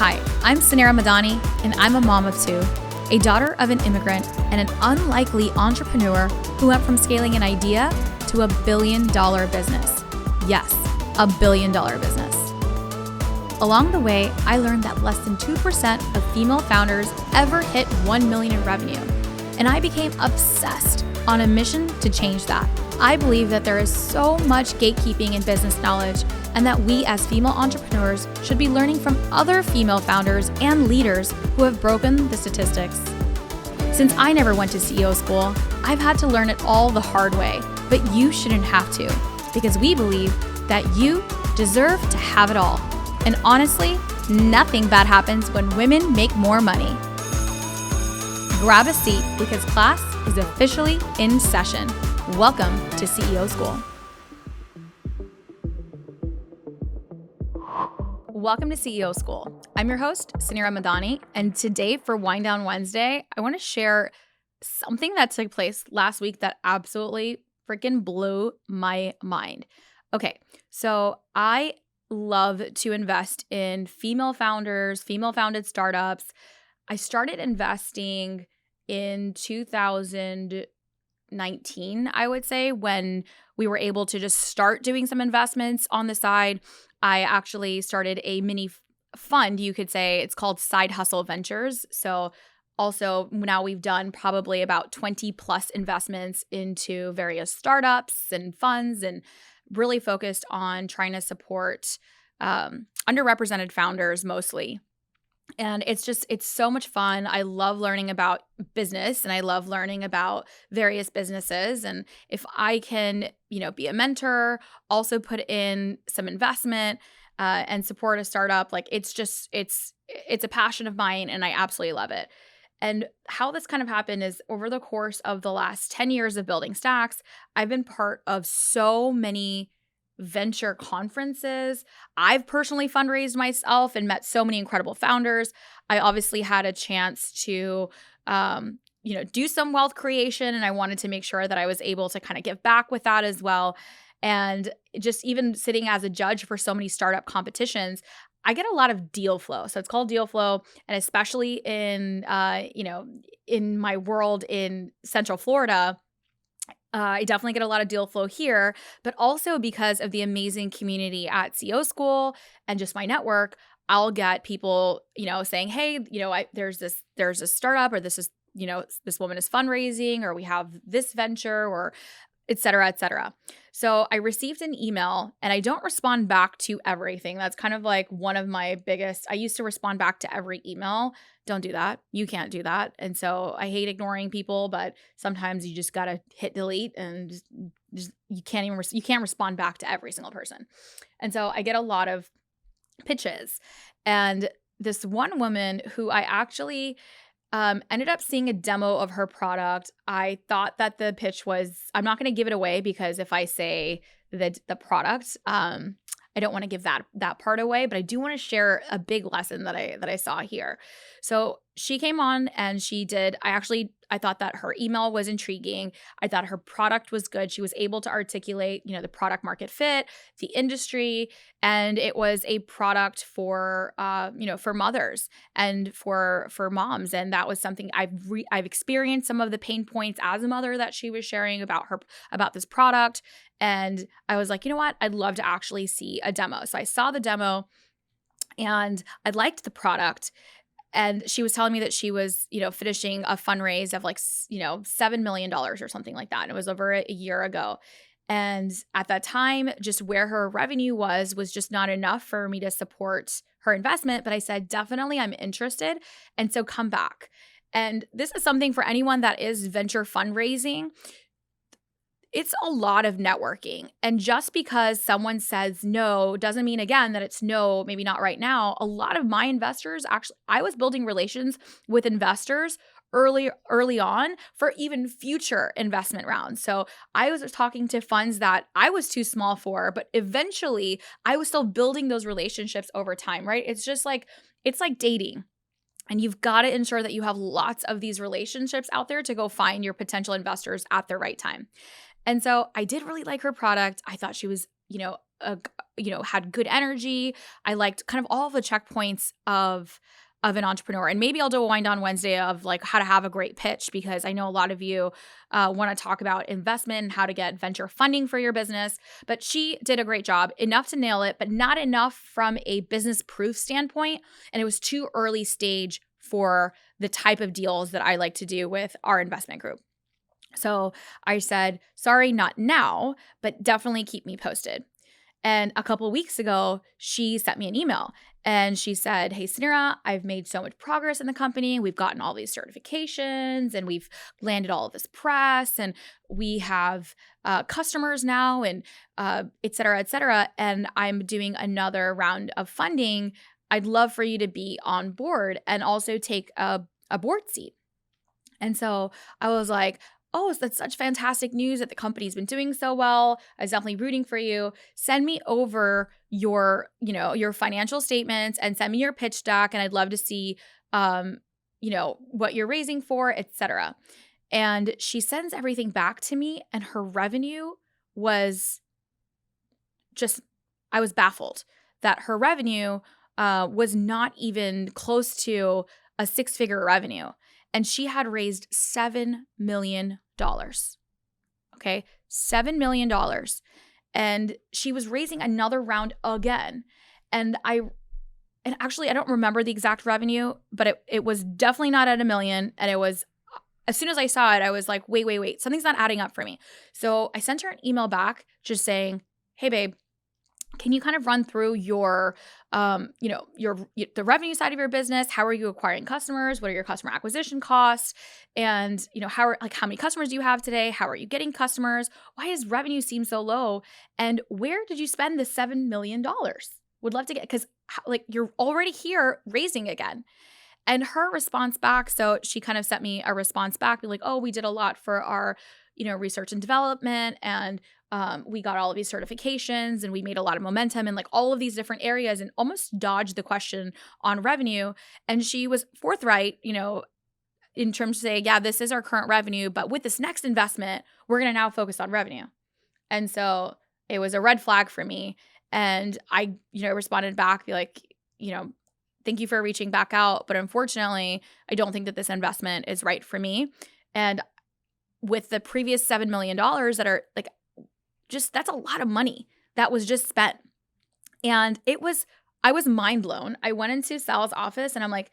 Hi, I'm Suneera Madhani, and I'm a mom of two, a daughter of an immigrant, and an unlikely entrepreneur who went from scaling an idea to a $1 billion business. Yes, a $1 billion business. Along the way, I learned that less than 2% of female founders ever hit 1 million in revenue, and I became obsessed on a mission to change that. I believe that there is so much gatekeeping in business knowledge, and that we as female entrepreneurs should be learning from other female founders and leaders who have broken the statistics. Since I never went to CEO school, I've had to learn it all the hard way, but you shouldn't have to, because we believe that you deserve to have it all. And honestly, nothing bad happens when women make more money. Grab a seat because class is officially in session. Welcome to CEO School. Welcome to CEO School. I'm your host, Suneera Madhani, and today for Wind Down Wednesday, I want to share something that took place last week that absolutely freaking blew my mind. Okay, so I love to invest in female founders, female-founded startups. I started investing in 2019, I would say, when we were able to just start doing some investments on the side. I actually started a mini fund, you could say. It's called Side Hustle Ventures. So also now we've done probably about 20 plus investments into various startups and funds, and really focused on trying to support underrepresented founders mostly. And it's so much fun. I love learning about business, and I love learning about various businesses. And if I can, be a mentor, also put in some investment and support a startup, like it's a passion of mine, and I absolutely love it. And how this kind of happened is over the course of the last 10 years of building Stacks, I've been part of so many venture conferences. I've personally fundraised myself and met so many incredible founders. I obviously had a chance to, do some wealth creation, and I wanted to make sure that I was able to kind of give back with that as well. And just even sitting as a judge for so many startup competitions, I get a lot of deal flow. So it's called deal flow. And especially in, in my world in Central Florida, I definitely get a lot of deal flow here, but also because of the amazing community at CEO School and just my network, I'll get people, saying, hey, there's this startup, or this is, this woman is fundraising, or we have this venture, or et cetera, et cetera. So I received an email, and I don't respond back to everything. That's kind of like one of my biggest, I used to respond back to every email. Don't do that. You can't do that. And so I hate ignoring people, but sometimes you just got to hit delete, and just you can't respond back to every single person. And so I get a lot of pitches. And this one woman who I actually ended up seeing a demo of her product. I thought that the pitch was, I'm not going to give it away, because if I say the product, I don't want to give that part away, but I do want to share a big lesson that I saw here. So she came on and she did, I thought that her email was intriguing. I thought her product was good. She was able to articulate, the product market fit, the industry, and it was a product for, for mothers and for moms. And that was something I've experienced some of the pain points as a mother that she was sharing about this product. And I was like, you know what? I'd love to actually see a demo. So I saw the demo, and I liked the product. And she was telling me that she was, finishing a fundraise of like, $7 million or something like that. And it was over a year ago. And at that time, just where her revenue was just not enough for me to support her investment. But I said, definitely, I'm interested. And so come back. And this is something for anyone that is venture fundraising. It's a lot of networking. And just because someone says no doesn't mean, again, that it's no, maybe not right now. A lot of my investors, actually, I was building relations with investors early on for even future investment rounds. So I was talking to funds that I was too small for, but eventually I was still building those relationships over time, right? It's like dating. And you've got to ensure that you have lots of these relationships out there to go find your potential investors at the right time. And so I did really like her product. I thought she was, had good energy. I liked kind of all of the checkpoints of an entrepreneur. And maybe I'll do a wind on Wednesday of like how to have a great pitch, because I know a lot of you want to talk about investment and how to get venture funding for your business. But she did a great job, enough to nail it, but not enough from a business proof standpoint. And it was too early stage for the type of deals that I like to do with our investment group. So I said, sorry, not now, but definitely keep me posted. And a couple of weeks ago, she sent me an email and she said, hey, Suneera, I've made so much progress in the company. We've gotten all these certifications and we've landed all of this press and we have customers now and et cetera, et cetera. And I'm doing another round of funding. I'd love for you to be on board and also take a board seat. And so I was like, oh, that's such fantastic news that the company's been doing so well. I was definitely rooting for you. Send me over your financial statements and send me your pitch deck. And I'd love to see, what you're raising for, et cetera. And she sends everything back to me and her revenue was just, I was baffled that her revenue was not even close to a six-figure revenue. And she had raised $7 million. Okay, $7 million. And she was raising another round again. And actually, I don't remember the exact revenue, but it was definitely not at $1 million. And it was, as soon as I saw it, I was like, wait, something's not adding up for me. So I sent her an email back just saying, hey, babe, can you kind of run through your the revenue side of your business? How are you acquiring customers? What are your customer acquisition costs? And, how many customers do you have today? How are you getting customers? Why does revenue seem so low? And where did you spend the $7 million? Would love to get, because you're already here raising again. And her response back, so she kind of sent me a response back, be like, oh, we did a lot for our, research and development, and we got all of these certifications, and we made a lot of momentum in all of these different areas, and almost dodged the question on revenue. And she was forthright, in terms of saying, yeah, this is our current revenue, but with this next investment, we're going to now focus on revenue. And so it was a red flag for me. And I, responded back, be like, thank you for reaching back out, but unfortunately, I don't think that this investment is right for me. And with the previous $7 million that are that's a lot of money that was just spent. And I was mind blown. I went into Sal's office and I'm like,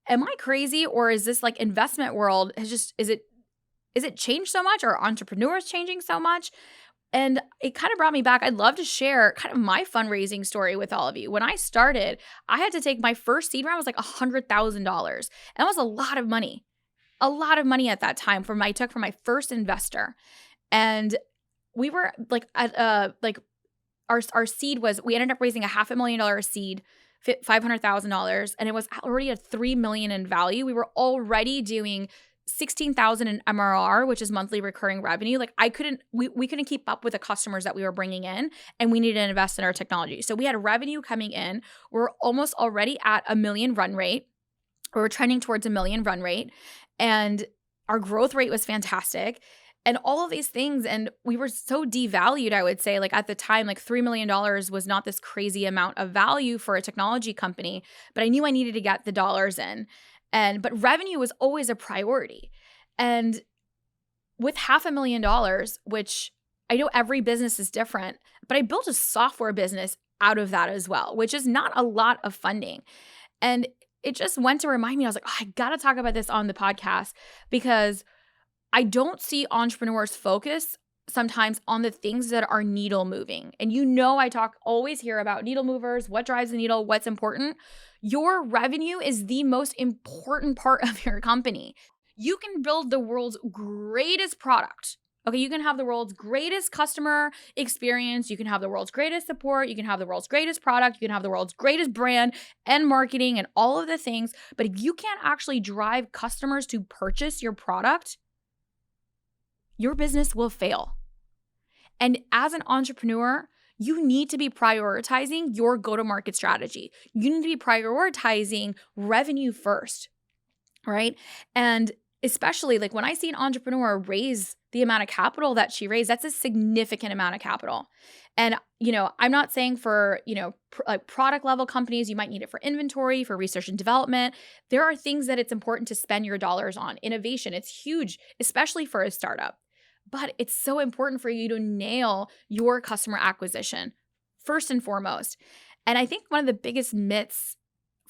am I crazy? Or is this investment world is it changed so much? Or entrepreneurs changing so much? And it kind of brought me back. I'd love to share kind of my fundraising story with all of you. When I started, I had to take my first seed round was $100,000. And that was a lot of money. A lot of money at that time I took from my first investor. And we were our seed was, we ended up raising a $500,000 seed, $500,000, and it was already at $3 million in value. We were already doing $16,000 in MRR, which is monthly recurring revenue. We couldn't keep up with the customers that we were bringing in, and we needed to invest in our technology. So we had revenue coming in. We're almost already at $1 million run rate. We're trending towards $1 million run rate, and our growth rate was fantastic. And all of these things, and we were so devalued, I would say, at the time, $3 million was not this crazy amount of value for a technology company, but I knew I needed to get the dollars in. But revenue was always a priority. And with $500,000, which I know every business is different, but I built a software business out of that as well, which is not a lot of funding. And it just went to remind me, I was like, oh, I got to talk about this on the podcast, because I don't see entrepreneurs focus sometimes on the things that are needle moving. And I always hear about needle movers, what drives the needle, what's important. Your revenue is the most important part of your company. You can build the world's greatest product. Okay, you can have the world's greatest customer experience. You can have the world's greatest support. You can have the world's greatest product. You can have the world's greatest brand and marketing and all of the things. But if you can't actually drive customers to purchase your product, your business will fail. And as an entrepreneur, you need to be prioritizing your go-to-market strategy. You need to be prioritizing revenue first, right? And especially like when I see an entrepreneur raise the amount of capital that she raised, that's a significant amount of capital. And, I'm not saying for, like product level companies, you might need it for inventory, for research and development. There are things that it's important to spend your dollars on. Innovation, it's huge, especially for a startup. But it's so important for you to nail your customer acquisition first and foremost. And I think one of the biggest myths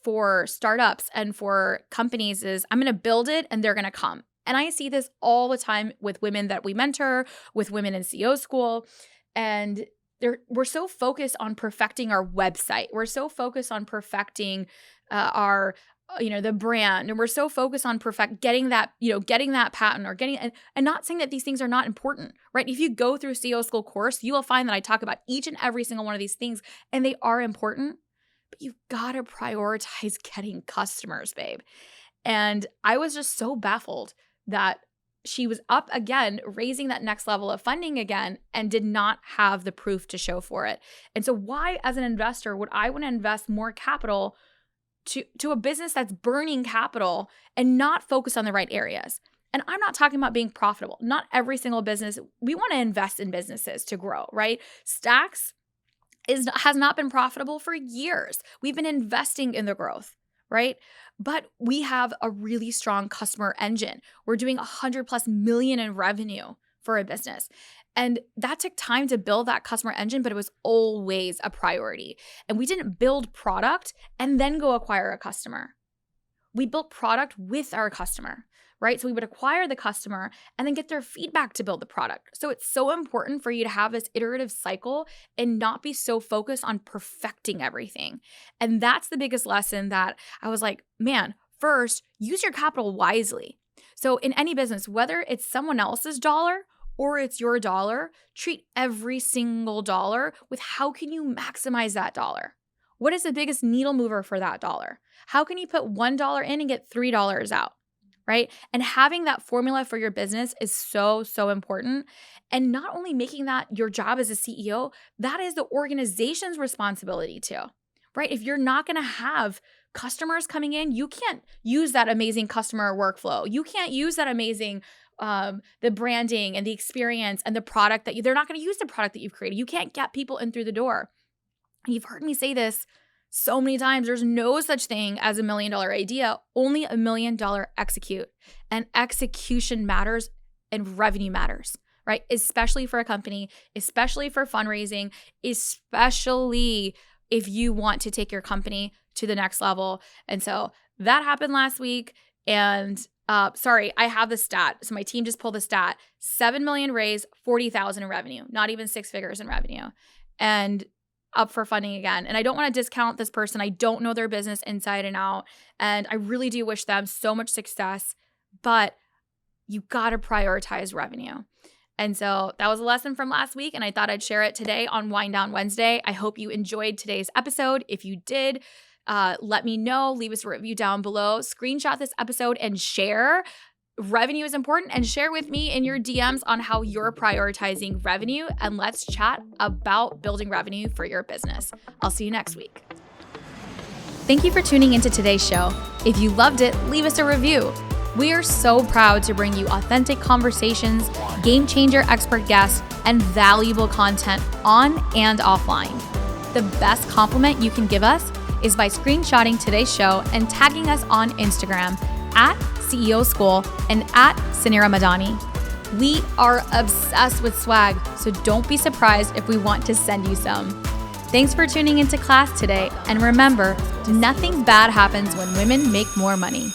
for startups and for companies is I'm going to build it and they're going to come. And I see this all the time with women that we mentor, with women in CEO school. And we're so focused on perfecting our website. We're so focused on perfecting our the brand, and we're so focused on getting that patent or and not saying that these things are not important, right? If you go through CEO school course, you will find that I talk about each and every single one of these things, and they are important, but you've got to prioritize getting customers, babe. And I was just so baffled that she was up again, raising that next level of funding again, and did not have the proof to show for it. And so why, as an investor, would I want to invest more capital to a business that's burning capital and not focus on the right areas? And I'm not talking about being profitable. Not every single business. We want to invest in businesses to grow, right? Stacks has not been profitable for years. We've been investing in the growth, right? But we have a really strong customer engine. We're doing $100+ million in revenue for a business. And that took time to build that customer engine, but it was always a priority. And we didn't build product and then go acquire a customer. We built product with our customer, right? So we would acquire the customer and then get their feedback to build the product. So it's so important for you to have this iterative cycle and not be so focused on perfecting everything. And that's the biggest lesson that I was like, man, first, use your capital wisely. So in any business, whether it's someone else's dollar or it's your dollar, treat every single dollar with how can you maximize that dollar? What is the biggest needle mover for that dollar? How can you put $1 in and get $3 out, right? And having that formula for your business is so, so important. And not only making that your job as a CEO, that is the organization's responsibility too, right? If you're not going to have customers coming in, you can't use that amazing customer workflow. You can't use that amazing the branding and the experience and the product they're not going to use the product that you've created. You can't get people in through the door. And you've heard me say this so many times. There's no such thing as $1 million idea, only $1 million execute. And execution matters and revenue matters, right? Especially for a company, especially for fundraising, especially if you want to take your company to the next level. And so that happened last week. And I have the stat. So my team just pulled the stat. 7 million raised, 40,000 in revenue, not even 6 figures in revenue, and up for funding again. And I don't want to discount this person. I don't know their business inside and out. And I really do wish them so much success, but you got to prioritize revenue. And so that was a lesson from last week. And I thought I'd share it today on Wind Down Wednesday. I hope you enjoyed today's episode. If you did, let me know. Leave us a review down below. Screenshot this episode and share. Revenue is important, and share with me in your DMs on how you're prioritizing revenue, and let's chat about building revenue for your business. I'll see you next week. Thank you for tuning into today's show. If you loved it, leave us a review. We are so proud to bring you authentic conversations, game changer expert guests, and valuable content on and offline. The best compliment you can give us is by screenshotting today's show and tagging us on Instagram at CEO School and at Suneera Madhani. We are obsessed with swag, so don't be surprised if we want to send you some. Thanks for tuning into class today, and remember, nothing bad happens when women make more money.